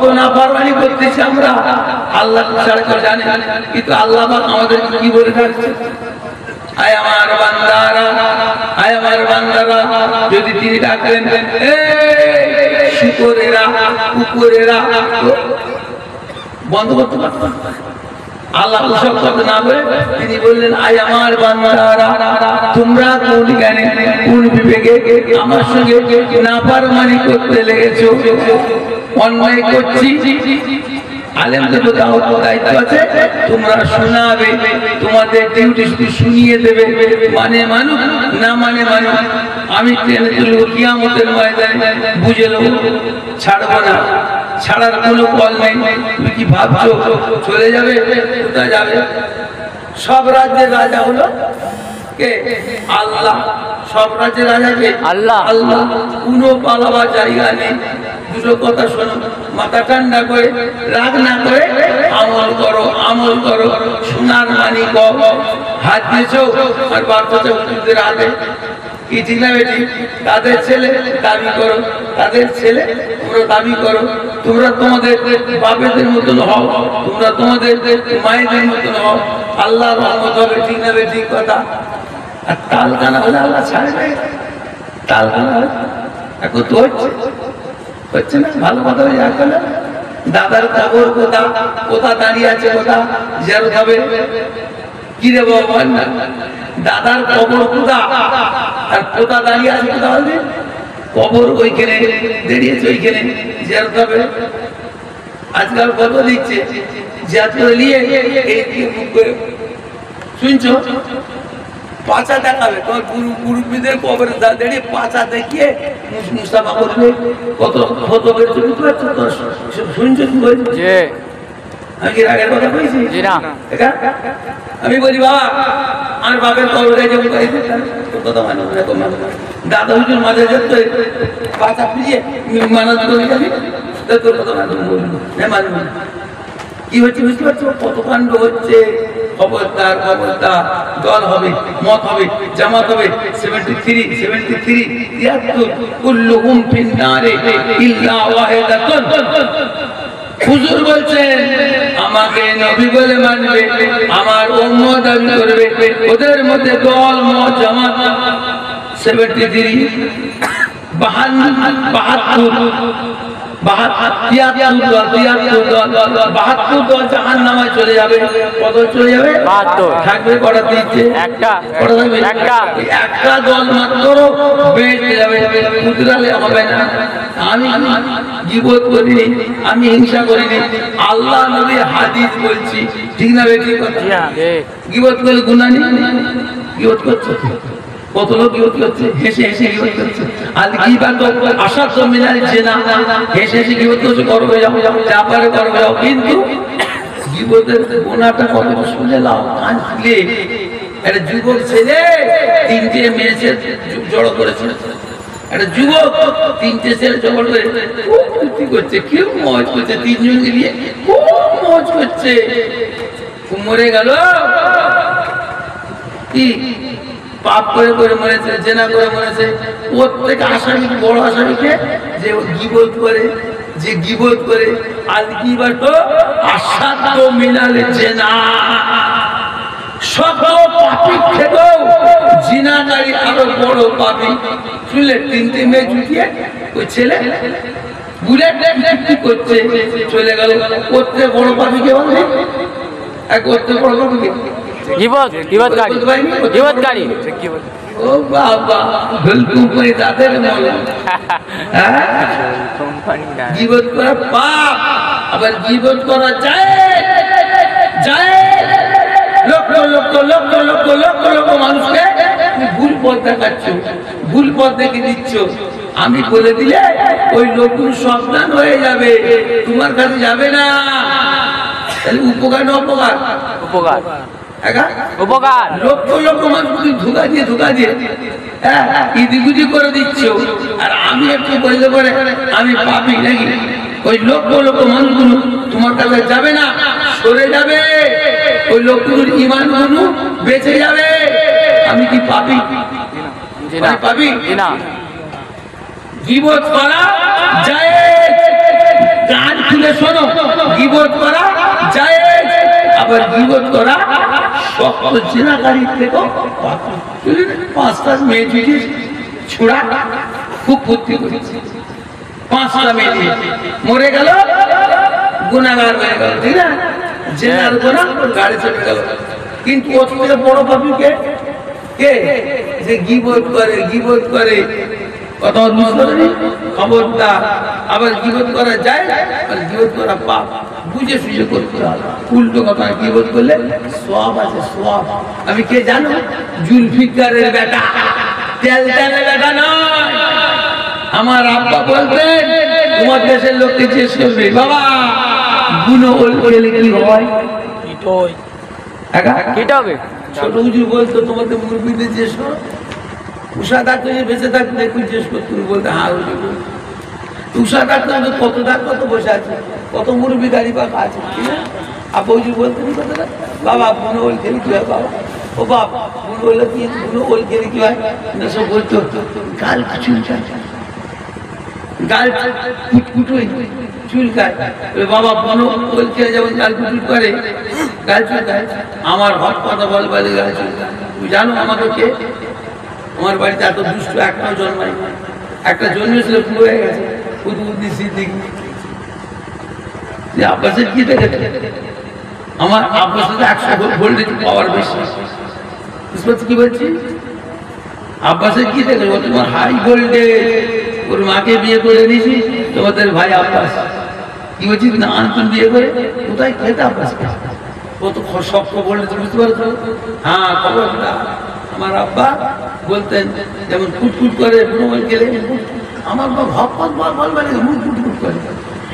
কত নাফরমানি করতেছি আমরা, আল্লাহ ছাড়া কেউ জানে। কিন্তু আল্লাহ আমাদের কি বলে থাকছে, আয় আমার বান্দারা, আয় আমার বান্দারা, যদি তিনি ডাকেন শুকরেরা কুকুরেরা বন্ধ করতে পারতেন। আল্লাহ সব কথা না বলে তিনি বললেন, আয় আমার বান্দারা, তোমরা কোন জ্ঞানে কোন বিবেকে আমার সঙ্গে নাফরমানি করতে লেগেছো, অন্যায় করছি। আলেমদের দায়িত্ব আছে, তোমরা শোনাবে, তোমাদের ডিউটি শুধু শুনিয়ে দেবে, মানে মানুষ না মানে মানুষ। আমি টেনে তুলবো কিয়ামতের ময়দানে, বুঝে নেবো, ছাড়বো না, ছাড়ার কোনো কল নেই। তুমি কি ভাবছো চলে যাবে? কোথায় যাবে? সব রাজ্যের রাজা হলো কে? আল্লাহ। সব রাজ্যের রাজা কে? আল্লাহ। আল্লাহ। কোনো পালাবার জায়গা নেই। দুটো কথা শোনো, মাথা ঠান্ডা করে, রাগ না করে আমল করো, আমল করো। সোনার মানি কম হাত দিয়েছো আর বাচ্চাটা হুজুরদের হাতে, কি ঠিক না বেটি? তাদের ছেলে দাবি করো, তাদের ছেলে তোমরা দাবি করো। তোমরা তোমাদের বাপেদের মতন হও, তোমরা তোমাদের মায়েদের মতন হও, আল্লাহ রহমত হবে। ঠিক না বেটি? কথা। আর তাল কানা হলে আল্লাহ ছাড়বে? তাল কানা এখন তো হচ্ছে না। ভালো কথা হয়ে দাদার কবর কোথা, কোথা দাঁড়িয়ে আছে, কোথা জিয়ারত হবে? কি রে বাবা, দাদার কবর কোথা আর কোথা দাঁড়িয়ে আছে? কোথা বলবে? কবর ওইখানে দাঁড়িয়েছে, ওইখানে জিয়ারত হবে। আজকাল কত দিচ্ছে জিয়ারত করে নিয়ে শুনছো, পাঁচা দেখাবে। তোমার মুরব্বীদের কবরে দাঁড়িয়ে পাঁচা দেখিয়ে মুস্তাফা করবে, কত কত শুনছো? আমি আগের কথা বলছি, আমি বলি বাবা আমার বাপের কবরে দাদা হুজুর মাঝে যেত পাঁচা ফিরিয়ে মানত করে যাবি, তোর কথা মানে কি হচ্ছে বুঝতে পারছো? কত কাণ্ড হচ্ছে। খবরদার, খবরদার, দল হবে, মত হবে, জামাত হবে। 73 73 কুল্লুহুম ফিন্নারে ইল্লা ওয়াহিদাতুন। হুজুর বলছেন আমাকে নবী বলে মানবে, আমার উম্মত দাবি করবে, ওদের মধ্যে দল মত জামাত 73 72 দল জাহান্নামে চলে যাবে। কত চলে যাবে? 72 থাকবে। কটা দিচ্ছে? একটা। একটা দল মাত্র বেঁচে যাবে। উতরালে হবে না। আমি গীবত করিনি, আমি হিংসা করিনি, আল্লাহ নবীর হাদিস বলছি। ঠিক না বেঠিক কথা? গীবত করলে গুনাহ নেই? গীবত করছো, কত লোক গীবত করছে, হেসে হেসে গীবত করছে। আর গীবত আসাদ মিনাল জিনা, হেসে হেসে গীবত করছে, করো হয়ে যাও, যা পারে করো হয়ে যাও। কিন্তু গীবতের গুনাহটা কত শুনে লাও, কান খুলে। একটা যুবক ছেলে 3টে মেয়ে জড়ো করেছে, একটা যুবক 3টে ছেলে জড়ো করে খুব ফুর্তি করছে, কেউ মজ করছে, 3 জনকে নিয়ে খুব মজ করছে। মরে গেল কি পাপ করে করে মরেছে, জেনা করে মরেছে। প্রত্যেক আসামি, বড় আসামিকে যে গীবত করে, যে গীবত করে, আল গীবত আসাদ মিনালে জেনা। সকল পাপী থেকেও জিনাকারী আরো বড় পাপী। শুনলে 3টে মেয়ে জুটিয়ে ওই ছেলে বুলেট কি করছে, চলে গেল। করতে বড় পাপীকে বলে, এক করতে বড় পাপীকে গীবতকারী। ও বাবা, ভুল কোম্পানি তাদের মনে গীবত করা পাপ, আবার গীবত করা যায়। লক্ষ লক্ষ লক্ষ লক্ষ লক্ষ লক্ষ মানুষকে ভুল পথ দেখাচ্ছ, ভুল পথ দেখে দিচ্ছ। আমি বলে দিলে ওই লোকগুলো সাবধান হয়ে যাবে, তোমার কাছে যাবে না। তাহলে উপকার না অপকার? উপকার। উপকার। লক্ষ লক্ষ মানুষ ধোকা দিয়ে হ্যাঁ ইদিগুদি করে দিচ্ছ। আর আমি একটু বললে পরে আমি পাপি নাকি? ওই লক্ষ লক্ষ মানুষগুলো তোমার কাছে যাবে না, সরে যাবে। ওই লোকগুলোর ঈমানগুলো বেঁচে যাবে। আমি কি পাপি? পাপি না। গীবত করা জায়েজ, কান খুলে শোনো, গীবত করা যায়, আবার গীবত করা শক্ত জিনাকারীর থেকেও পাঁচটা মেয়ে যদি ছোড়া খুব ফুর্তি করেছে, পাঁচটা মেয়ে মরে গেল, গুনাহগার হয়ে গেল, ঠিক না? জেনার গুনাহ গাড়ি চলে গেল। কিন্তু ওর থেকে বড় পাপী কে? কে যে গীবত করে, গীবত করে। কথা বুঝতে পারি? খবরদার, আবার গীবত করা যায় আর গীবত করা পাপ, বুঝে সুঝে করতে হবে। উল্টো কথা, গীবত করলে সওয়াব আছে, সওয়াব। আমি কে জানো? জুলফিকারের বেটা, তেল তেলের বেটা নয়। আমার আব্বা বলতেন, তোমার দেশের লোককে জিজ্ঞেস করবে, বাবা গুনো ওল খেলে কি হয়? ছোট হুজুর বলতো, তোমাকে মুরব্বিদের জিজ্ঞেস করো, উষা ডাক্তার বেঁচে থাকলে একটু জিজ্ঞেস করতো, বলতে হ্যাঁ হুজুর। উষা ডাক্তার কত ডাক্তার তো বসে আছে, কত মুরব্বি গাড়ি পাকা আছে, ঠিক না? আপু হুজুর বলতেন কথাটা, বাবা গুনো ওল খেলে কি হয়? বাবা ও বাপ গুনো ওল কি, গুনো ওল খেলে কি হয়? না সব বলতো গাল চুলকায়, গাল কুটকুট চুলকায়। বাবা বনো বলছে যেমন গাল কুটকুট করে, গাল চুলকায়। আমার হক কথা বলে গাল চুলকায়। তুমি জানো আমাকে কে? আমার বাড়িতে এত দুষ্ট একটাও জন্মায়, একটা জন্মেছিল পুরো হয়ে গেছে, কুতুবউদ্দিন সিদ্দিকী। আব্বাসের কি দেখেছে? আমার আব্বাসের 100 ভোল্টেজ পাওয়ার বেশি। বুঝতে কি বলছি? আব্বাসের কি দেখেছে? ও তোমার হাই ভোল্টেজ। ওর মাকে বিয়ে করে নিয়েছি, তোমাদের ভাই আব্বাস কি বলছি না, আনতুন বিয়ে করে কোথায় খেতে আব্বাস ও তো শক্ত বললে, তুমি বুঝতে পারছো? হ্যাঁ, খবরটা আমার আব্বা বলতেন, যেমন কুটকুট করে ভ্রমণ গেলে আমার বাবা ভকত বল মানে মুখ কুটকুট করে।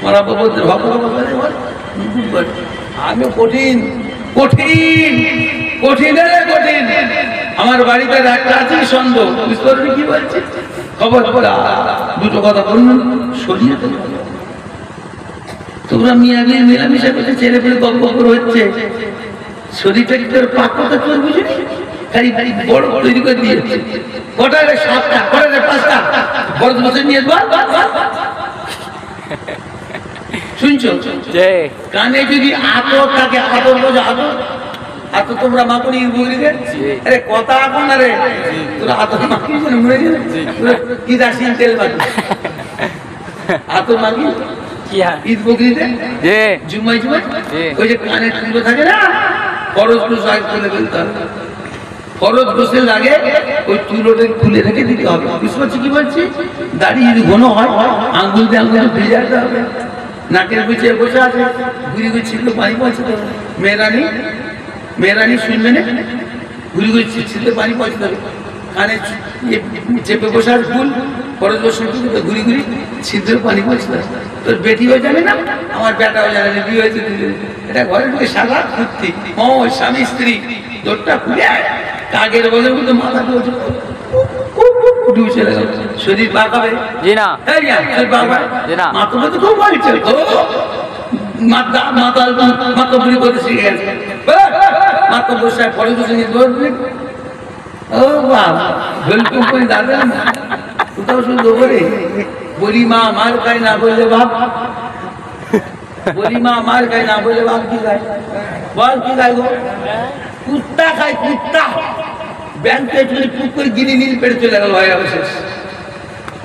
আমার আব্বা বলতেন ভকত বল মুখ করে। আমিও কঠিন কঠিন কঠিন কঠিন। আমার বাড়িতে একটা আছে সন্দেহ, বুঝতে পারবি কি বলছি? খবর দুটো কথা বলুন, সরিয়ে দেবে। তোমরা মিয়াগিয়ে মেলামেশা করতে ছেলে পেলে গল্প করে হচ্ছে, শরীরটা কি তোর পাক কথা তোর বুঝি খালি বড় তৈরি করে দিয়েছে। কটা 7টা, কটা 5টা বড় বসে নিয়ে শুনছো? কানে যদি আতর থাকে, আতর বোঝা, আতর এত তোমরা মাকুনি বুঝলি? আরে কথা এখন আরে তোরা আতর মাখি মরে গেলে কি দাসিন তেল মাখি, আতর মাখি ঈদ বকরিতে জুমাই জুমাই ওই যে কানের তুলো থাকে না, ফরজ গোসল আগে তুলে ফেলতে হবে। ফরজ গোসল আগে ওই তুলোটা তুলে রেখে দিতে হবে। বুঝতে পারছি কি বলছি? দাড়ি যদি ঘন হয় আঙ্গুল দিয়ে আঙ্গুল ভিজাতে হবে। নাকের পিছিয়ে বসে আছে, ঘুরি ঘুরি ছিল পানি পৌঁছাতে হবে। মেয়েরানি শুনবে না, ঘুরি ঘুরি ছিল পানি পৌঁছাতে হবে। কানে চেপে বসে আছে ফুল, ফরজ গোসল ঘুরি ঘুরি ছিদ্রে পানি পৌঁছাতে হবে। তোর বেটি হয়ে যাবে না, আমার বেটাও জানে না, বিয়ে হয়েছে। এটা ঘরে ঢুকে সারা ফুর্তি, স্বামী স্ত্রী দোরটা খুলে কাগের বলে কিন্তু মাথা চলে গেল, শরীর পাকাবে মাথা তো খুব ভালো চলে, মাথা বুড়ি করতে শিখে গেছে। মাথা বসে পরে বসে নিয়ে ও বাবা ঢোল কোম্পানি দাঁড়াবে না কোথাও শুধু করে বলি মা মার খায় না বললে বাপ, বলি মা মার খায় না বললে বাপ কি খায়? বল কি খায় গো? কুত্তা খায়, কুত্তা। ব্যাংকে পুক করে গিনি নীল পেটে চলে গেল, হয়ে গেল শেষ।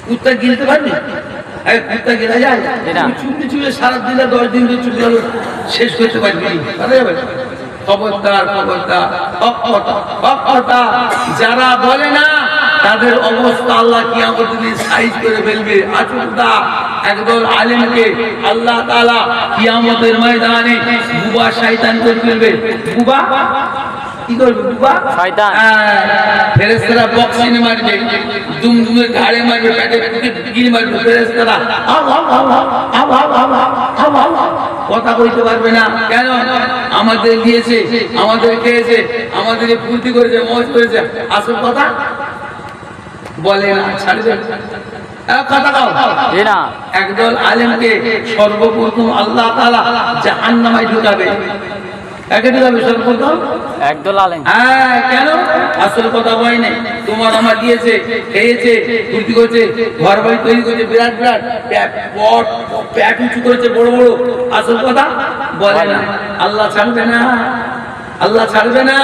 কুত্তা গিলতে পারবি? কুত্তা গেলা যায়? চুপি চুপে সারা দিনে 10 দিন ধরে চুপে গেল, শেষ করতে পারবি? খবরদার খবরদার, যারা বলে না তাদের অবস্থা আল্লাহ কিয়ামতের দিন সাইজ করে ফেলবে। আচুদা একদল আলেমকে আল্লাহ তাআলা কিয়ামতের ময়দানে বুবা শয়তান করে ফেলবে। বুবা কি করবে? বুবা শয়তান। ফেরেশতারা বক্সিনে মারবে, দুমদুমে ঘাড়ে মারবে, পেটে গিলি মারবে। ফেরেশতারা কথা কইতে পারবে না। কেন? আমাদের দিয়েছে, আমাদের খেয়েছে, আমাদের ফুর্তি করেছে, মজ করেছে। আসল কথা বলে না, ছাড়ে দেবে। একদল আলেমকে সর্বপ্রথম আল্লাহ তাআলা জাহান্নামে ঢুকাবে। একাটি যাবে সব কথা একদল আলেম। হ্যাঁ, কেন আসল কথা বলে নাই। তোমার আমার দিয়েছে, খেয়েছে, ফুর্তি করছে, ঘর বাড়ি তৈরি করছে, বিরাট বিরাট প্যাট উঁচু করেছে বড় বড়, আসল কথা বলে না। আল্লাহ ছাড়বে না, আল্লাহ ছাড়বে না,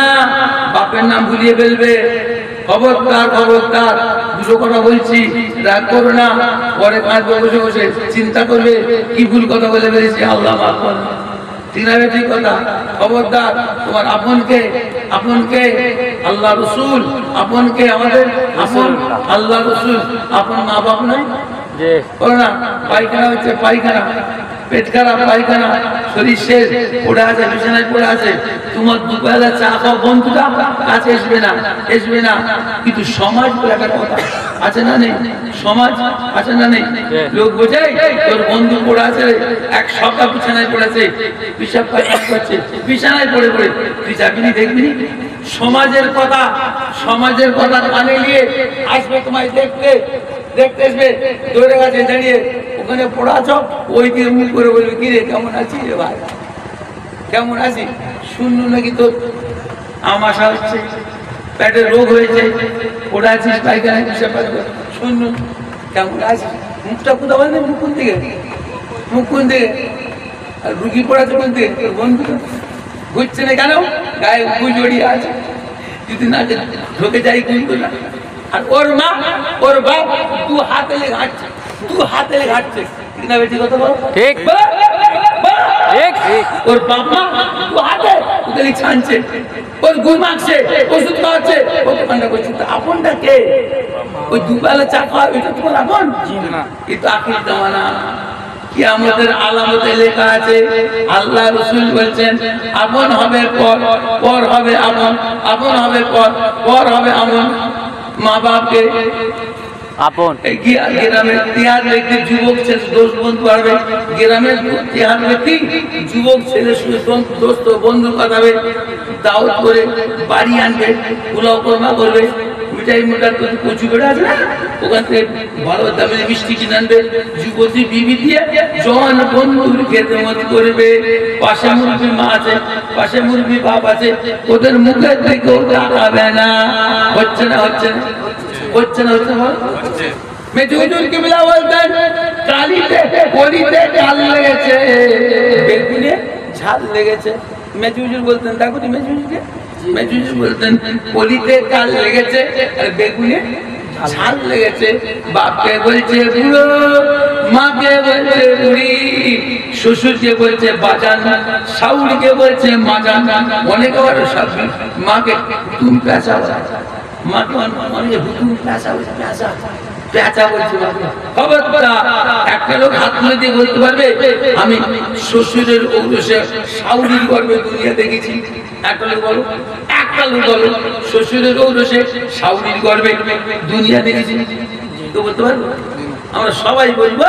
বাপের নাম ভুলিয়ে ফেলবে। খবরদার খবরদার, দুটো কথা বলছি, রাগ করো না। পরে কাঁদবে বসে বসে, চিন্তা করবে কি ভুল কথা বলে ফেলেছি, আল্লাহ মাফ করবে। ঠিক না ঠিক কথা? খবরদার, তোমার আপনকে, আপনকে আল্লাহ রসুল, আপনকে আমাদের আপন আল্লাহ রসুল, আপন মা বাপ নয় না। পায়খানা হচ্ছে, পায়খানা, পেট খারাপ, পায়খানা, শরীর শেষ, পড়ে আছে, বিছানায় পড়ে আছে, তোমার দুবেলা চা খাও বন্ধুটা কাছে আসবে না, আসবে না। কিন্তু সমাজ বলে একটা কথা আছে না নেই? সমাজ আছে না নেই? লোক বোঝাই তোর বন্ধু পড়ে আছে, এক সপ্তাহ বিছানায় পড়েছে, পিসাব করছে, বিছানায় পড়ে পড়ে, তুই যাবিনি দেখবি? সমাজের কথা, সমাজের কথা কানে নিয়ে আসবে তোমায় দেখতে, দেখতে আসবে, দৌড়ে গেছে দাঁড়িয়ে, ওখানে পড়াছ, ওই দিয়ে মুখ করে বলবে, কি রে কেমন আছিস রে ভাই, কেমন আছিস? শূন্য নাকি তোর আমাশা হচ্ছে, পেটে রোগ হয়েছে, পড়ে আছিস পায়খানায়, শূন্য, কেমন আছিস? মুখটা কোথাও বলে, মুখ কোন দিকে, মুখ কোন দিকে? আর রুগী পড়াচ্ছে কোন দিকে? তোর বন্ধু ঘুরছে না কেন? গায়ে গু জড়িয়ে আছে, যদি না ঢোকে যাই কিন্তু না। আর ওর মা, ওর বাপ দু হাতে লেগে হাঁটছে, দু হাতে লেগে হাঁটছে, ঠিক না বেশি কথা বলো? ঠিক। ওর বাপ মা দু হাতে ওকে ছানছে, ওর ঘুম আসছে, ওষুধ খাওয়াচ্ছে, ও দোকানটা করছে। আপনটা কে? ওই দুবেলা চা খাওয়া, এটা তোমার আপন? কিন্তু আখির জামানা, কিয়ামতের আলামতে লেখা আছে, আল্লাহ রাসূল বলছেন, আপন হবে পর, পর হবে আপন, আপন হবে পর, পর হবে আপন। মা বাপকে আপন, গ্রামের 3 ব্যক্তি যুবক ছেলে দোষ বন্ধু পারবে, গ্রামের 3 ব্যক্তি যুবক ছেলে দোস্ত বন্ধু পাঠাবে, দাওয়াত করে বাড়ি আনবে, পোলাও কোরমা করবে, মিঠাই মোটার কচু বেড়া আছে না, ওখান থেকে ভালো দামে মিষ্টি কিনে আনবে, যুবতী বিবি দিয়ে জন বন্ধুর খেতে মত করবে। পাশে মুরগি মা আছে, পাশে মুরগি বাপ আছে, ওদের মুখের দিকেও তাকাবে না। হচ্ছে না, হচ্ছে না, হচ্ছে না, হচ্ছে না। মেজু হুজুর কিবলা বলতেন, কালিতে কলিতে ঝাল লেগেছে, বেগুনে ঝাল লেগেছে। মেজু হুজুর বলতেন, দেখো নি মেজু হুজুরকে, মেজু হুজুর বলতেন কলিতে ঝাল লেগেছে আর বেগুনে ঝাল লেগেছে। বাপকে বলছে বুড়ো, মাকে বলছে বুড়ি, শ্বশুরকে বলছে বাজান, শাউরিকে বলছে মাজান, অনেকে আবার সব মাকে তুমি পেঁচা, মাকে অনেকে হুতুম পেঁচা বলছে, পেঁচা পেঁচা বলছে মাকে। খবরদার, একটা লোক হাত তুলে দিয়ে বলতে পারবে আমি শ্বশুরের ঔরসে শাউরির গর্বে দুনিয়া দেখেছি? একটা লোক বলো, একটা লোক বলো শ্বশুরের ঔরসে শাউরির গর্বে দুনিয়া দেখেছি? তো বলতে পারবো? আমরা সবাই বলবো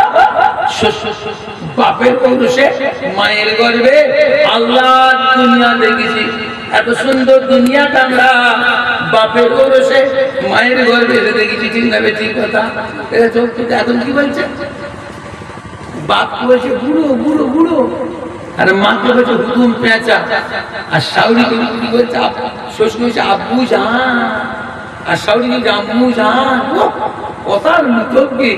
বাপের ঔরসে মায়ের গর্বে আল্লাহ দুনিয়া দেখেছি। এত সুন্দর দুনিয়াটা আমরা বাপের ঔরসে মায়ের গর্বে দেখেছি, ঠিক না ঠিক কথা? এটা চোখ থেকে এখন কি বলছে? বাপ বলছে বুড়ো বুড়ো বুড়ো, আর মাকে বলছে হুতুম পেঁচা, আর শাউরিকে কি বলছে? শ্বশুর বলছে আব্বু জান, আর শাউরি বলছে আম্মু জান। কথার মিথ্যে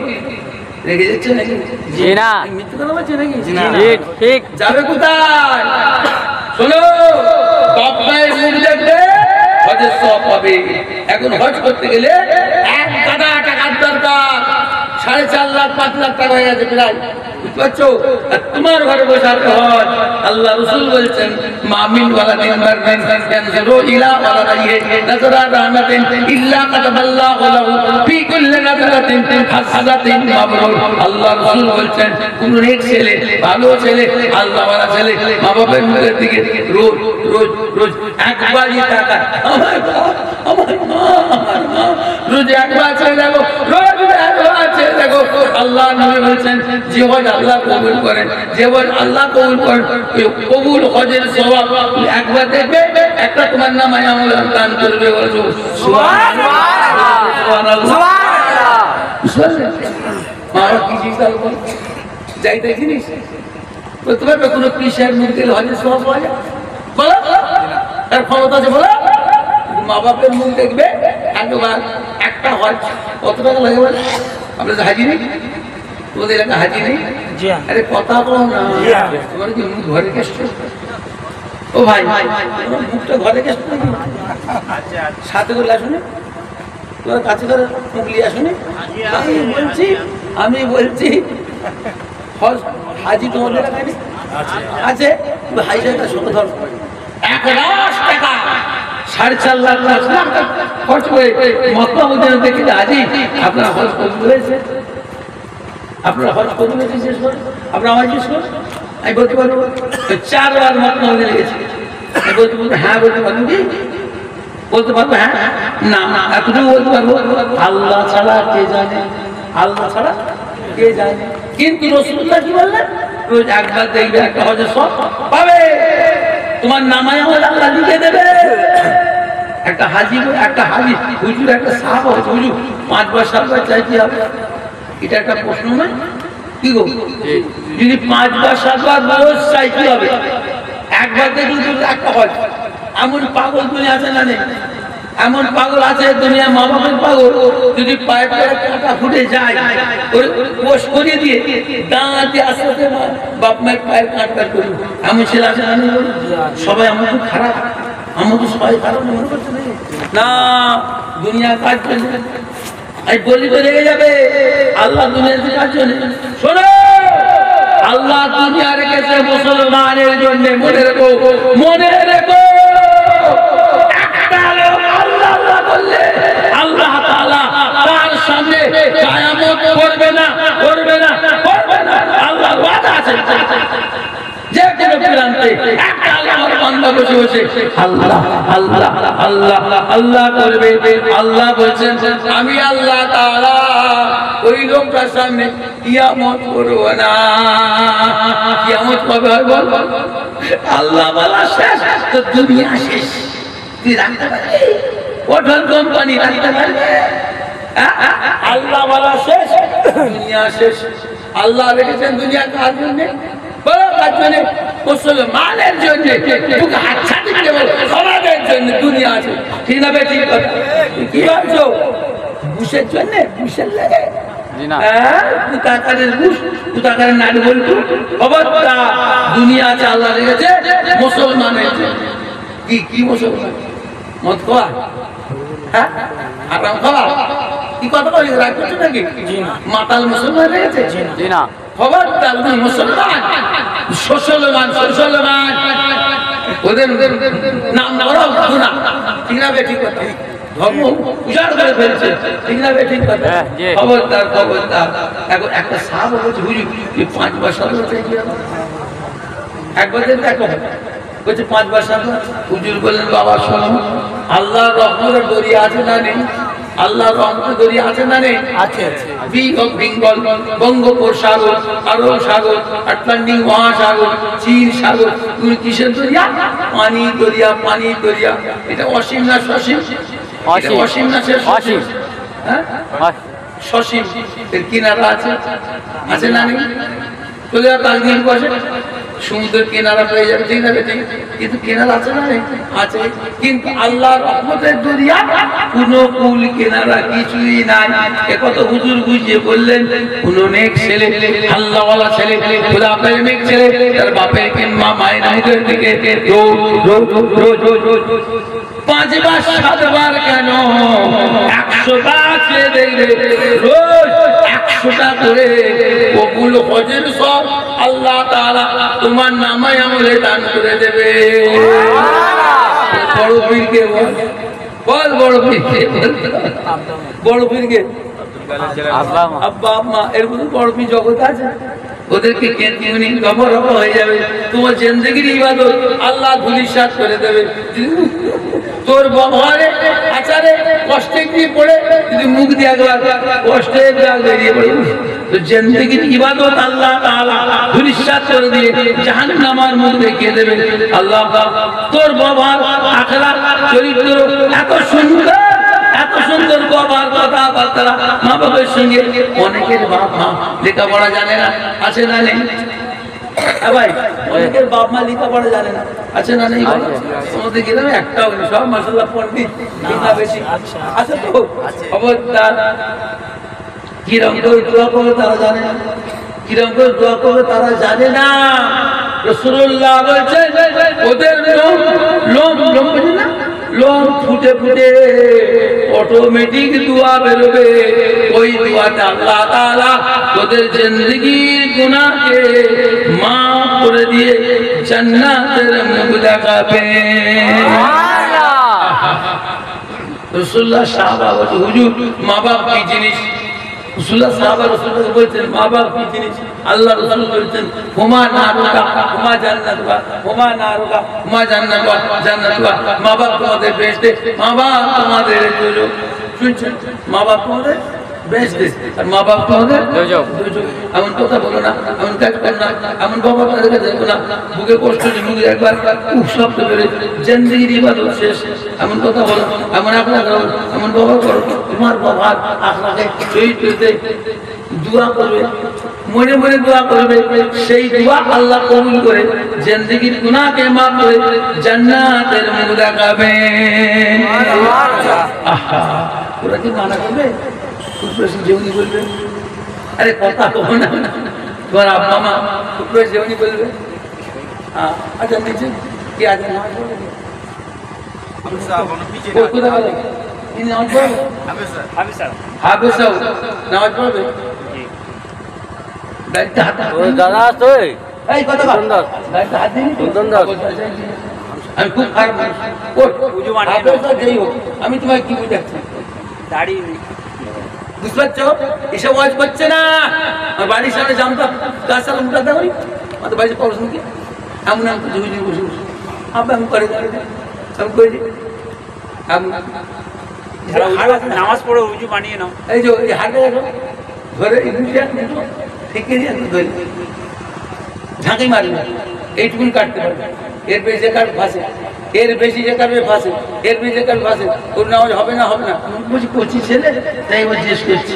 রেগে যাচ্ছে নাকি? জি না, মিথ্যে কথা বলছে নাকি? ঠিক ঠিক। যাবে কোথায়? শোনো, বাপ মায়ের মুখ দেখবে হজের সওয়াব পাবে। এখন হজ করতে গেলে 1 গাদা টাকার দরকার, 4.5 লাখ 5 লাখ টাকা হয়ে গেছে প্রায়, বুঝতে পারছো? তোমার ঘরে বসে হজ। আল্লাহ রাসূল বলছেন মামিন ওয়ালাদিন মারদিন ইয়ানজুরু ইলা ওয়ালাদিহি নাজরা রাহমাতিন ইল্লা কাতাবাল্লাহু লাহু ফি কুল্লি নাজরাতিন হাসানাতিন মাবরুর। আল্লাহ রাসূল বলছেন কোন নেক ছেলে, ভালো ছেলে, আল্লাহওয়ালা ছেলে মা বাবার মুখের দিকে রোজ রোজ রোজ একবারই তাকায়, আমার মা, আমার মা, রোজ একবার ছেলে দেখো, রোজ একবার ছেলে দেখো। আল্লাহ নবী বলছেন যে হজ আল্লাহ কবুল করেন, যে হজ আল্লাহ কবুল করেন, কবুল হজের সওয়াব একবার দেখবে, একটা তোমার নামে আমল দান করবে। বলছো সুবহানাল্লাহ, সুবহানাল্লাহ, সুবহানাল্লাহ। মারা কি জিনিস বল, যাইতে জিনিস বলতে পারবে? কোনো পিসার মুখ দিলে হজের সওয়াব পাওয়া যায়? বলো তার ক্ষমতা আছে বলো, মা বাপের মুখ দেখবে একবার একটা হজ কত টাকা লাগে বলে? আপনাদের হাজি নেই? তোমাদের এলাকা হাজি নেই? আরে কথা বলো না, তোমার কি মুখ ঘরে গেছো? ও ভাই মুখটা ঘরে গেছো সাথে করে আসুনি, তোমার কাছে করে মুখ নিয়ে আসুনি। আমি বলছি হজ হাজি তোমাদের এলাকায় নেই? আছে। হাই সাহেবটা শোনো ধর 1 লাখ টাকা 4.5 লাখ টাকা খরচ করে মক্কা মদিনা থেকে হাজি আপনারা হজ কবুল হয়েছে? আপনারা হজ কবুল হয়েছে শেষ করে আপনারা আমার শেষ করে আমি বলতে পারবো 4 বার মক্কা মদিনা গেছি, আমি বলতে পারবো হ্যাঁ বলতে পারবো কি বলতে পারবো হ্যাঁ না না এতটুকু বলতে পারবো আল্লাহ ছাড়া কে জানে, আল্লাহ ছাড়া কে জানে। কিন্তু রাসূলুল্লাহ কি বললেন? রোজ একবার দেখবে একটা হজের সব পাবে, তোমার নামায় আমার আল্লাহ লিখে দেবে। একটা হাজি হুজুর একটা সাহাবা হচ্ছে হুজুর 5 বার 7 বার চাইতে হবে, এটা একটা প্রশ্ন নয় কি গো? যদি 5 বার 7 বার রোজ চাইতে হবে, একবার দেখলে একটা হজ। এমন পাগল দুনিয়া আছে না নেই? এমন পাগল আছে দুনিয়া, মা বাপের পাগল। যদি পায়ের কাঁটা ফুটে যায় পোষ করিয়ে দিয়ে দাঁড়াতে আসতে বাপ মায়ের পায়ের কাঁটা করি, এমন ছেলে আছে না নেই? সবাই আমার খুব খারাপ, আমার তো সবাই খারাপ মনে করছে না, দুনিয়া কাজ করছে। আমি বলি তো রেগে যাবে, আল্লাহ দুনিয়াতে কাজ চলে। শোনো, আল্লাহ দুনিয়া রেখেছে মুসলমানের জন্য, মনে রেখো, মনে রেখো। আল্লাহ তাআলা তার সামনে কিয়ামত করবে না, করবে না, করবে না। আল্লাহর ওয়াদা আছে যে কোনো প্রান্তে একটা আল্লাহর বান্দা বসে বসে আল্লাহ আল্লাহ আল্লাহ আল্লাহ করবে। আল্লাহ বলেন আমি আল্লাহ তাআলা ওই লোকটার সামনে কিয়ামত করব না। কিয়ামত কবে হবে বল? আল্লাহ বলা শেষ তো দুনিয়া শেষ, তুই রাখতে পারবি? ওঠন কোম্পানি রাখতে পারবে? আল্লাহ বলা শেষ, দুনিয়া শেষ। আল্লাহ রেখেছেন দুনিয়া কার জন্য? বড় কার জন্য? মুসলমানের জন্য। তোকে আচ্ছা দিতে বল, সমাজের জন্য দুনিয়া আছে, ঠিক না? ঠিক কথা। কি ভাবছো বুশের জন্য? বুশের লাগে দুনিয়া আছে, আল্লাহ রেখেছে মুসলমানের জন্য। কি মুসলমান? মদ খাওয়া, হ্যাঁ আরাম খাওয়া, কি কথা বলি? রাগ করছো নাকি? মাতাল মুসলমান রেখেছে? খবরদার, মুসলমান মুসলমান মুসলমান ওদের নাম ধরাও না, ঠিক না? ঠিক কথা। ধর্ম উজাড় করে ফেলছে, ঠিক না? ঠিক কথা। খবরদার খবরদার। এখন একটা সাহাবা বলছে হুজুর 5 বার 7 বার চাইছি, একবার দেখো বলছে 5 বার 7 বার। হুজুর বললেন বাবা শোনো, আল্লাহর রহমতের দরিয়া আছে না নেই? আল্লাহর রহমতের দরিয়া আছে না নেই? আছে। বি অফ বেঙ্গল, বঙ্গোপসাগর, আরব সাগর, আটলান্টিক মহাসাগর, চীন সাগর, তুমি কিসের দরিয়া? পানি দরিয়া, পানি দরিয়া। এটা অসীম না সসীম? অসীম না শেষ? অসীম। হ্যাঁ সসীম। এর কিনারা আছে, আছে না নেই? চলে যাও কালদিন বসে সমুদ্রের কিনারা পেয়ে যাবে, ঠিক না? ঠিক। কিন্তু কিনারা আছে না নেই? আছে। কিন্তু আল্লাহর রহমতের দরিয়া কোনো কুল কিনারা কিছুই নাই। একথা হুজুর বুঝিয়ে বললেন। কোনো নেক ছেলে, আল্লাহওয়ালা ছেলে, খোদা প্রেমিক ছেলে, তার বাপের কিংবা মায়ের মুখের দিকে রোজ 5 বার 7 বার কেন 100 বার চেয়ে দেখবে, রোজ 100টা করে কবুল হজের সব আল্লাহ তাআলা তোমার নামায় আমলে দান করে দেবে। বড় পীরকে বল, বড় পীরকে, বড় পীরকে আব্বা আম্মা, এর মধ্যে বড় পীর জগৎ আছে। ওদেরকে কেন্দ্রীয় কবর হয়ে যাবে, তোমার জিন্দেগির ইবাদত আল্লাহ ধুলিসাৎ করে দেবে। তোর ব্যবহারে আচারে কষ্টে গিয়ে পড়ে যদি মুখ দিয়ে একবার কষ্টের দাগ বেরিয়ে পড়ে, তো জিন্দেগির ইবাদত আল্লাহ তাআলা ধুলিসাৎ করে দিয়ে জাহান্নামের মুখ দেখিয়ে দেবে। আল্লাহ তোর ব্যবহার, আখলাক, চরিত্র এত সুন্দর, এত সুন্দর ব্যবহার, কথাবার্তা, মা বাবার সঙ্গে। অনেকের বাপ মা লেখাপড়া জানে না, আছে না নেই? ভাই অনেকের বাপ মা লেখাপড়া জানে না, আছে না নেই? তোমাদের গ্রামে একটাও নেই, সব মাশাআল্লাহ পণ্ডিত, লেখা বেশি আছে তো। খবরদার, কিরম করে দোয়া করবে তারা জানে না, কিরম করে দোয়া করবে তারা জানে না। রাসূলুল্লাহ বলছেন ওদের লোম ফুটে ফুটে অটোমেটিক দোয়া বেরোবে, ওই দোয়াটা আল্লাহ তাআলা তোদের জিন্দেগির গুনাহকে মাফ করে দিয়ে জান্নাতের মুখ দেখাবে। রাসূলুল্লাহ সাহাবা বলছে হুজুর মা বাপ কি জিনিস? রাসূলুল্লাহ সাহাবা রাসূলুল্লাহ বলছেন মা বাপ কি জিনিস? আল্লাহ রাসূল বলছেন হুমা নারুকা হুমা জান্নাতুকা হুমা নারুকা হুমা জান্নাতুকা। মা বাপ তোমাদের বেহেশতে, মা বাপ তোমাদের দোজখ। শুনছেন? মা বাপ তোমাদের বেহেশতে আর মা বাপ তোমাদের দোজখ। এমন কথা বলো না, এমন কাজ করো না, এমন বাবা তাদের কাছে দেখো না বুকে কষ্ট যে মুখে একবার উফ শব্দ বেরো, জিন্দেগির ইবাদত শেষ। এমন কথা বলো, এমন আকলা করো, এমন বাবা করো, তোমার বাবার আকলাকে শহীদ করতে দোয়া করবে, মনে মনে দোয়া করবে, সেই দোয়া আল্লাহ কবুল করে জিন্দেগির গুনাহকে মাফ করে জান্নাতের মুখ দেখাবেন। আহা, ওরা কি মানা করবে? জীবনী বলবে, আরে কথা কব না, তোমার আব্বা মা জীবনী বলবে। আচ্ছা নিচে কি আছে নামাজ পড়বে? নামাজ পড়বে? আমি খুব খারাপ, আমি তোমায় কি বুঝাচ্ছি দাঁড়িয়ে বুঝতে পারছো? এসব ওয়াজ করছে না, আমার বাড়ির সামনে জানতাম গাছ সালা উঠাতে পারি, আমাদের বাড়িতে পড়াশোনা কি এমন আমি বসে বসে আমি আমি করে আমি করেছি। নামাজ পড়ে উজু বানিয়ে নাও, এই যে এই হাটে দেখো ধরে থেকে ধরে ঝাঁকি মারি না, এইটুকুন কাটতে পারবে, এর বেশি যে কাট ফাঁসে, এর বেশি যে কাটবে ফাঁসে, এর বেশি যে কাটবে ফাঁসে, ওর নামাজ হবে না হবে না। বলছি কচি ছেলে তাই ও জিজ্ঞেস করছি।